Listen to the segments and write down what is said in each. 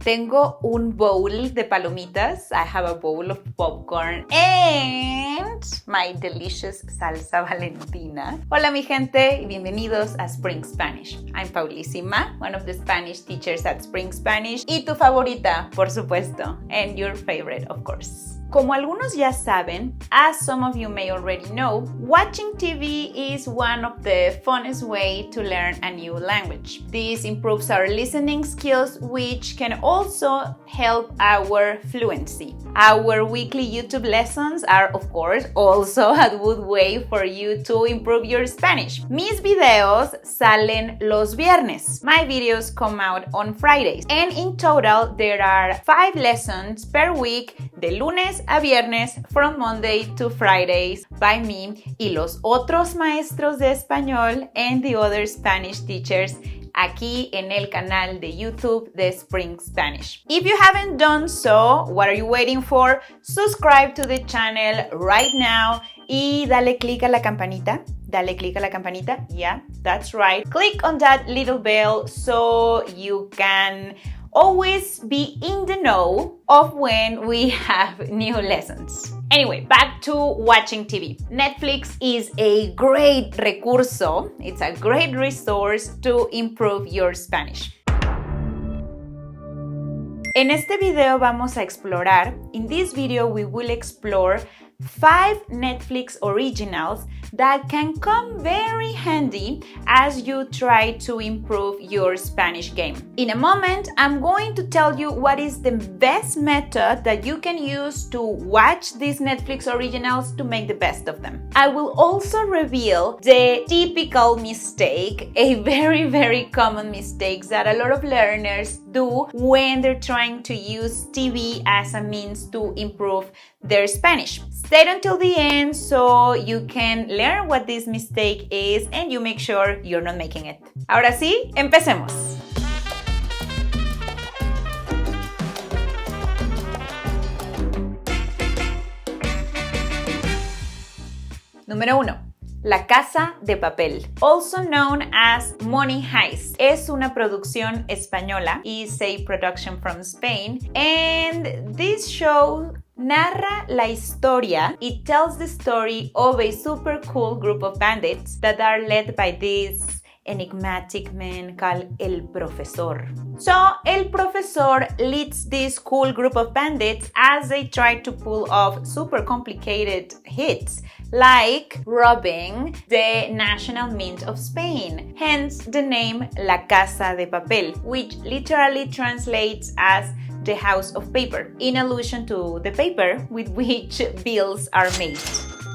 Tengo un bowl de palomitas. I have a bowl of popcorn and my delicious salsa valentina. Hola mi gente y bienvenidos a Spring Spanish. I'm Paulísima, one of the Spanish teachers at Spring Spanish y tu favorita, por supuesto, and your favorite, of course. Como algunos ya saben, as some of you may already know, watching TV is one of the funnest ways to learn a new language. This improves our listening skills, which can also help our fluency. Our weekly YouTube lessons are, of course, also a good way for you to improve your Spanish. Mis videos salen los viernes. My videos come out on Fridays. And in total, there are 5 lessons per week, de lunes a viernes, from Monday to Fridays, by me y los otros maestros de español and the other Spanish teachers aquí en el canal de YouTube de Spring Spanish. If you haven't done so, what are you waiting for? Subscribe to the channel right now y dale click a la campanita. Dale click a la campanita. Yeah, that's right. Click on that little bell so you can always be in the know of when we have new lessons. Anyway, back to watching TV. Netflix is a great recurso. It's a great resource to improve your Spanish. En este video vamos a explorar, in this video we will explore 5 Netflix originals that can come very handy as you try to improve your Spanish game. In a moment, I'm going to tell you what is the best method that you can use to watch these Netflix originals to make the best of them. I will also reveal the typical mistake, a very common mistake that a lot of learners do when they're trying to use TV as a means to improve their Spanish. Stay until the end so you can learn what this mistake is and you make sure you're not making it. Ahora sí, empecemos. Número 1. La Casa de Papel, also known as Money Heist, es una producción española, is a production from Spain, and this show narra la historia. It tells the story of a super cool group of bandits that are led by this enigmatic man called El Profesor. So, El Profesor leads this cool group of bandits as they try to pull off super complicated hits, like robbing the National Mint of Spain, hence the name La Casa de Papel, which literally translates as the house of paper, in allusion to the paper with which bills are made.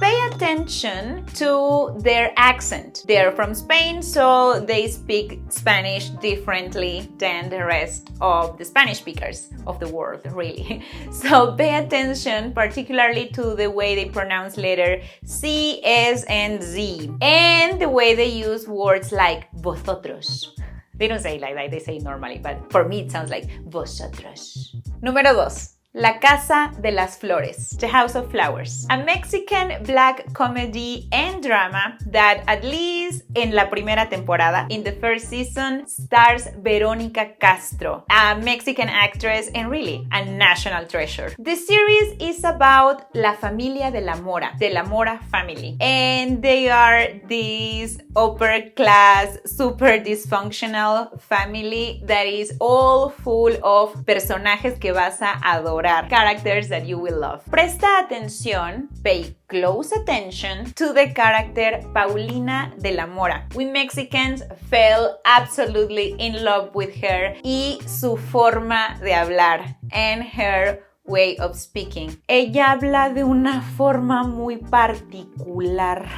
Pay attention to their accent. They're from Spain, so they speak Spanish differently than the rest of the Spanish speakers of the world, really. So pay attention particularly to the way they pronounce letter C, S, and Z, and the way they use words like vosotros. They don't say it like that, they say it normally, but for me it sounds like vosotros. Número 2. La Casa de las Flores, The House of Flowers, a Mexican black comedy and drama that, at least en la primera temporada, in the first season, stars Verónica Castro, a Mexican actress and really a national treasure. The series is about La Familia de la Mora family, and they are this upper class, super dysfunctional family that is all full of personajes que vas a adorar. Characters that you will love. Presta atención, pay close attention to the character Paulina de la Mora. We Mexicans fell absolutely in love with her y su forma de hablar and her way of speaking. Ella habla de una forma muy particular.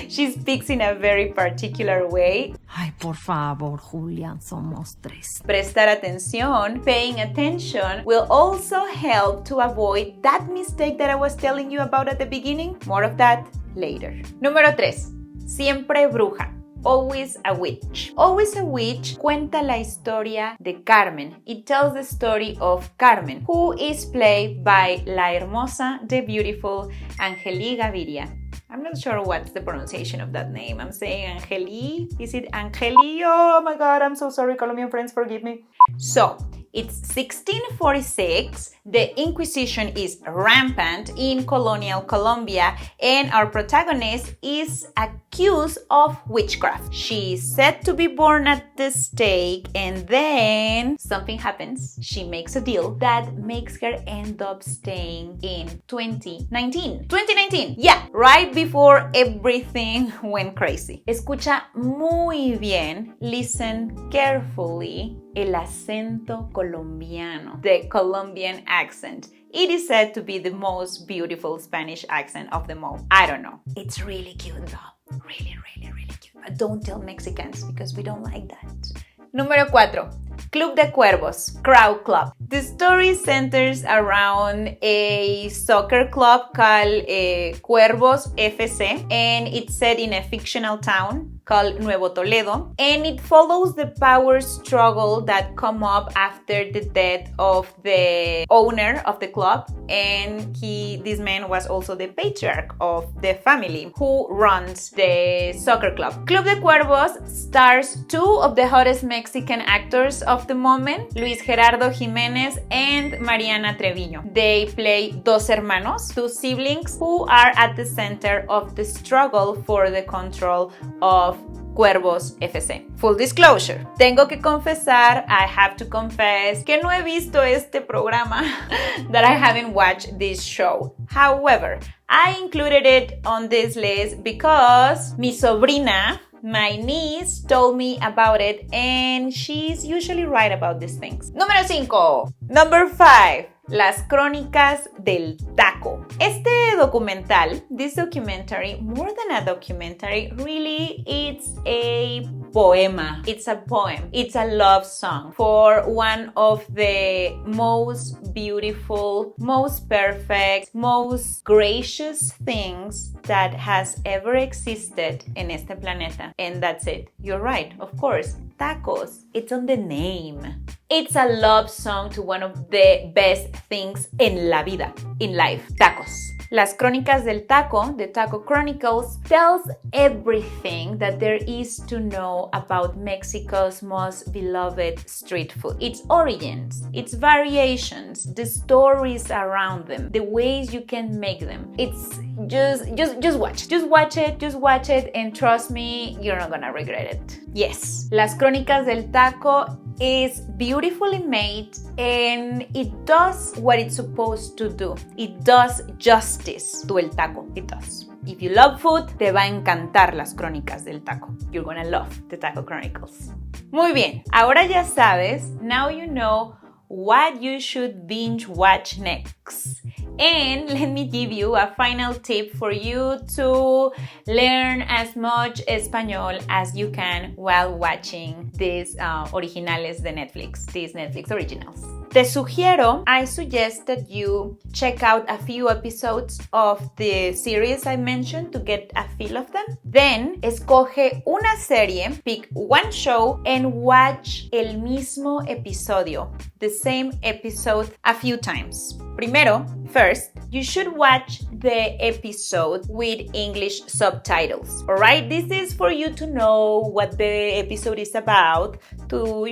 She speaks in a very particular way. Ay, por favor, Julián, somos 3. Prestar atención, paying attention, will also help to avoid that mistake that I was telling you about at the beginning. More of that later. Número 3. Siempre bruja. Always a Witch. Always a Witch cuenta la historia de Carmen. It tells the story of Carmen, who is played by la hermosa, the beautiful Angeli Gaviria. I'm not sure what's the pronunciation of that name. I'm saying Angeli. Is it Angeli? Oh my God, I'm so sorry, Colombian friends, forgive me. So, it's 1646, the Inquisition is rampant in colonial Colombia, and our protagonist is accused of witchcraft. She's said to be born at the stake, and then something happens. She makes a deal that makes her end up staying in 2019. 2019, yeah, right before everything went crazy. Escucha muy bien, listen carefully, el acento colombiano, the Colombian accent. It is said to be the most beautiful Spanish accent of them all. I don't know. It's really cute though. Really, really, really cute. But don't tell Mexicans because we don't like that. Número 4. Club de Cuervos, Crow Club. The story centers around a soccer club called Cuervos FC, and it's set in a fictional town called Nuevo Toledo, and it follows the power struggle that come up after the death of the owner of the club, and this man was also the patriarch of the family who runs the soccer club. Club de Cuervos stars two of the hottest Mexican actors of the moment, Luis Gerardo Jimenez and Mariana Treviño. They play dos hermanos, two siblings who are at the center of the struggle for the control of Cuervos FC. Full disclosure, tengo que confesar, I have to confess, que no he visto este programa, that I haven't watched this show. However, I included it on this list because mi sobrina, my niece, told me about it, and she's usually right about these things. Número 5. Number 5. Las Crónicas del Taco. Este documental, this documentary, more than a documentary, really it's a poema. It's a poem. It's a love song for one of the most beautiful, most perfect, most gracious things that has ever existed in este planeta. And that's it. You're right, of course. Tacos. It's on the name. It's a love song to one of the best things en la vida, in life. Tacos. Las Crónicas del Taco, the Taco Chronicles, tells everything that there is to know about Mexico's most beloved street food. Its origins, its variations, the stories around them, the ways you can make them. It's just watch. Just watch it, and trust me, you're not gonna regret it. Yes, Las Crónicas del Taco is beautifully made, and it does what it's supposed to do. It does justice to el taco. It does. If you love food, te va a encantar Las Crónicas del Taco. You're gonna love the Taco Chronicles. Muy bien, ahora ya sabes, now you know what you should binge watch next. And let me give you a final tip for you to learn as much Español as you can while watching these originales de Netflix, these Netflix originals. I suggest that you check out a few episodes of the series I mentioned to get a feel of them. Then, escoge una serie, pick one show, and watch el mismo episodio, the same episode, a few times. First, you should watch the episode with English subtitles. Alright, this is for you to know what the episode is about, to,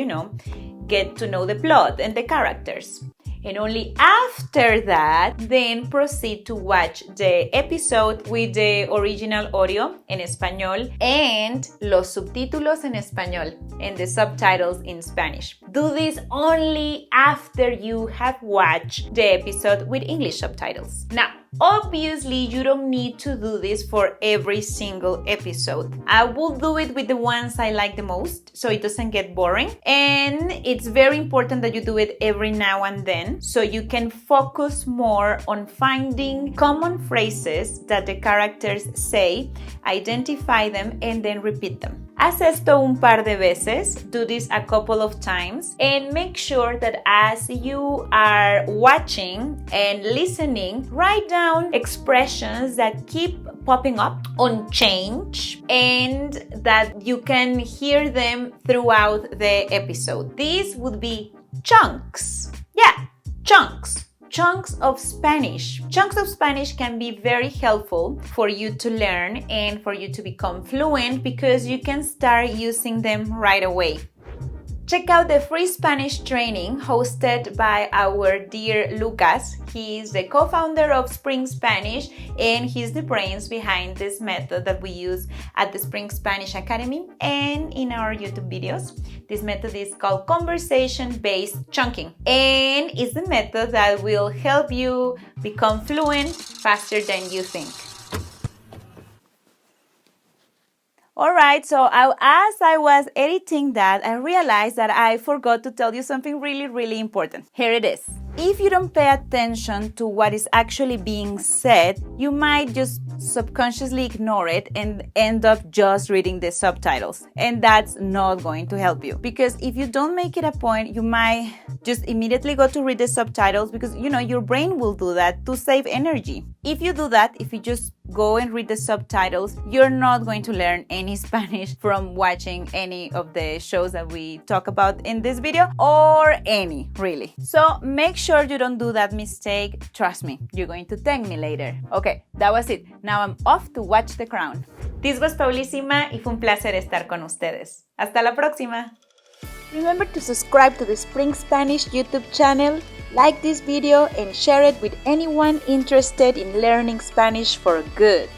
get to know the plot and the characters. And only after that, then proceed to watch the episode with the original audio en español and los subtítulos en español and the subtitles in Spanish. Do this only after you have watched the episode with English subtitles. Now, obviously, you don't need to do this for every single episode. I will do it with the ones I like the most, so it doesn't get boring. And it's very important that you do it every now and then, so you can focus more on finding common phrases that the characters say, identify them, and then repeat them. Haz esto un par de veces, do this a couple of times, and make sure that as you are watching and listening, write down expressions that keep popping up on change and that you can hear them throughout the episode. These would be chunks. Yeah, chunks. chunks of Spanish. Chunks of Spanish can be very helpful for you to learn and for you to become fluent because you can start using them right away. Check out the free Spanish training hosted by our dear Lucas. He is the co-founder of Spring Spanish and he's the brains behind this method that we use at the Spring Spanish Academy and in our YouTube videos. This method is called conversation-based chunking and it's the method that will help you become fluent faster than you think. Alright, so as I was editing that, I realized that I forgot to tell you something really important. Here it is. If you don't pay attention to what is actually being said, you might just subconsciously ignore it and end up just reading the subtitles. And that's not going to help you. Because if you don't make it a point, you might just immediately go to read the subtitles because, your brain will do that to save energy. If you do that, if you just go and read the subtitles, you're not going to learn any Spanish from watching any of the shows that we talk about in this video or any, really. So make sure you don't do that mistake. Trust me, you're going to thank me later. Okay, that was it. Now I'm off to watch The Crown. This was Paulísima y fue un placer estar con ustedes. Hasta la próxima. Remember to subscribe to the Spring Spanish YouTube channel, like this video and share it with anyone interested in learning Spanish for good.